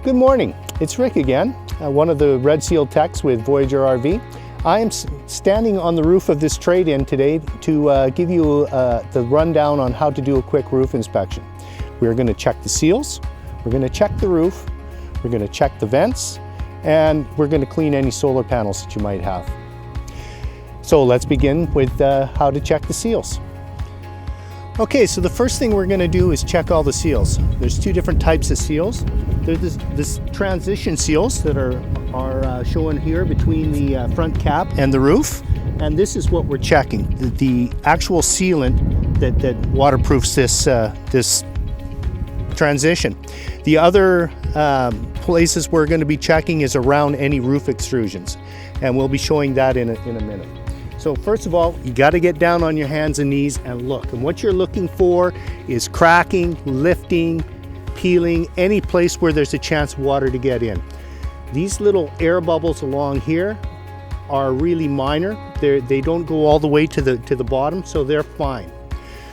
Good morning, it's Rick again, one of the Red Seal techs with Voyager RV. I am standing on the roof of this trade-in today to give you the rundown on how to do a quick roof inspection. We're going to check the seals, we're going to check the roof, we're going to check the vents, and we're going to clean any solar panels that you might have. So let's begin with how to check the seals. Okay, so the first thing we're going to do is check all the seals. There's two different types of seals. There's this transition seals that are shown here between the front cap and the roof, and this is what we're checking, the actual sealant that waterproofs this transition. The other places we're going to be checking is around any roof extrusions, and we'll be showing that in a minute. So first of all, you got to get down on your hands and knees and look. And what you're looking for is cracking, lifting, peeling, any place where there's a chance of water to get in. These little air bubbles along here are really minor. They don't go all the way to the bottom, so they're fine.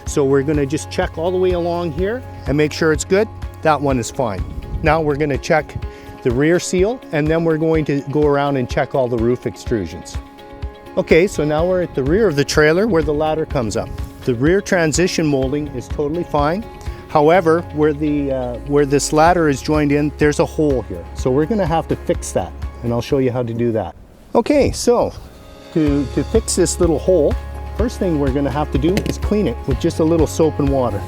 So we're going to just check all the way along here and make sure it's good. That one is fine. Now we're going to check the rear seal, and then we're going to go around and check all the roof extrusions. Okay, so now we're at the rear of the trailer where the ladder comes up. The rear transition molding is totally fine. However, where this ladder is joined in, there's a hole here. So we're gonna have to fix that, and I'll show you how to do that. Okay, so to fix this little hole, first thing we're gonna have to do is clean it with just a little soap and water,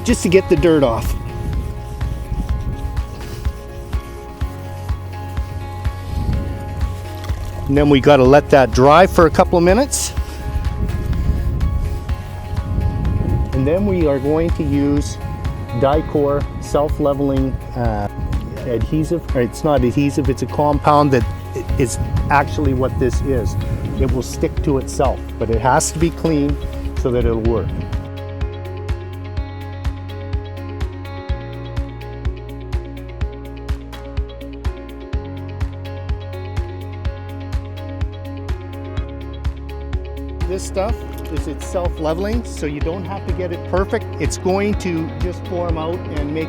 just to get the dirt off. And then we got to let that dry for a couple of minutes. And then we are going to use Jayco self-leveling adhesive. It's not adhesive, it's a compound that is actually what this is. It will stick to itself, but it has to be clean so that it'll work. This stuff it's self-leveling, so you don't have to get it perfect. It's going to just form out and make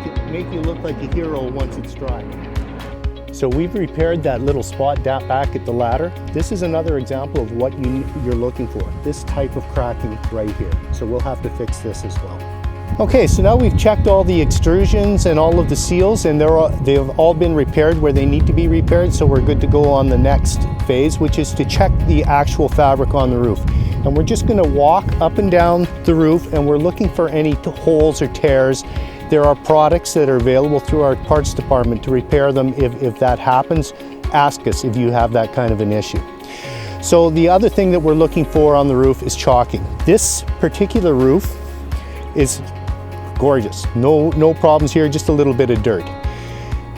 you look like a hero once it's dry. So we've repaired that little spot back at the ladder. This is another example of what you're looking for, this type of cracking right here. So we'll have to fix this as well. Okay, so now we've checked all the extrusions and all of the seals, and they've all been repaired where they need to be repaired, so we're good to go on the next phase, which is to check the actual fabric on the roof. And we're just going to walk up and down the roof, and we're looking for any holes or tears. There are products that are available through our parts department to repair them if that happens. Ask us if you have that kind of an issue. So the other thing that we're looking for on the roof is chalking. This particular roof is gorgeous. No problems here, just a little bit of dirt.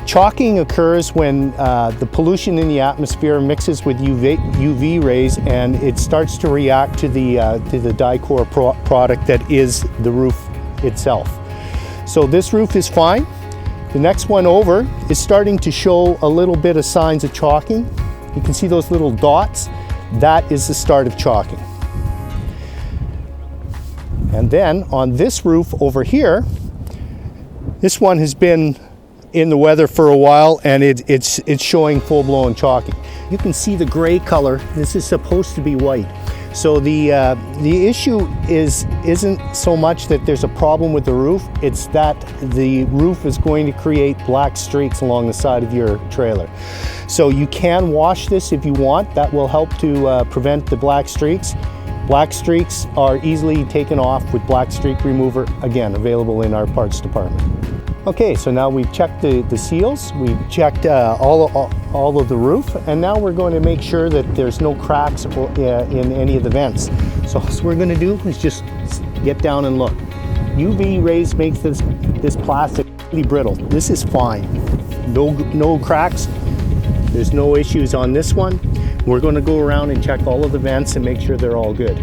Chalking occurs when the pollution in the atmosphere mixes with UV rays, and it starts to react to the Jayco product that is the roof itself. So this roof is fine. The next one over is starting to show a little bit of signs of chalking. You can see those little dots. That is the start of chalking. And then on this roof over here, this one has been in the weather for a while, and it's showing full-blown chalking. You can see the gray color. This is supposed to be white. So the issue isn't so much that there's a problem with the roof, it's that the roof is going to create black streaks along the side of your trailer. So you can wash this if you want. That will help to prevent the black streaks. Black streaks are easily taken off with black streak remover, again, available in our parts department. Okay, so now we've checked the seals, we've checked all of the roof, and now we're going to make sure that there's no cracks in any of the vents. So what we're going to do is just get down and look. UV rays makes this plastic really brittle. This is fine. No cracks. There's no issues on this one. We're going to go around and check all of the vents and make sure they're all good.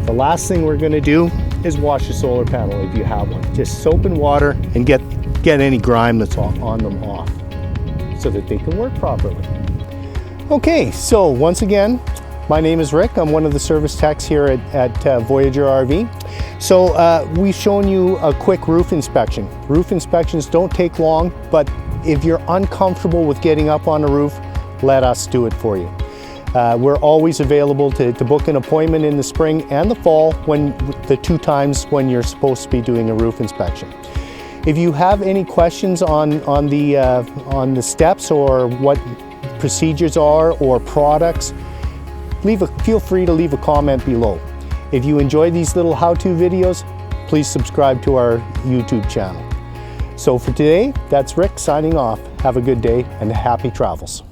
The last thing we're going to do is wash the solar panel if you have one. Just soap and water and get any grime that's on them off so that they can work properly. Okay, so once again, my name is Rick. I'm one of the service techs here at Voyager RV. So we've shown you a quick roof inspection. Roof inspections don't take long, but if you're uncomfortable with getting up on a roof, let us do it for you. We're always available to book an appointment in the spring and the fall, when the 2 times when you're supposed to be doing a roof inspection. If you have any questions on the steps or what procedures are or products, feel free to leave a comment below. If you enjoy these little how-to videos, please subscribe to our YouTube channel. So for today, that's Rick signing off. Have a good day and happy travels.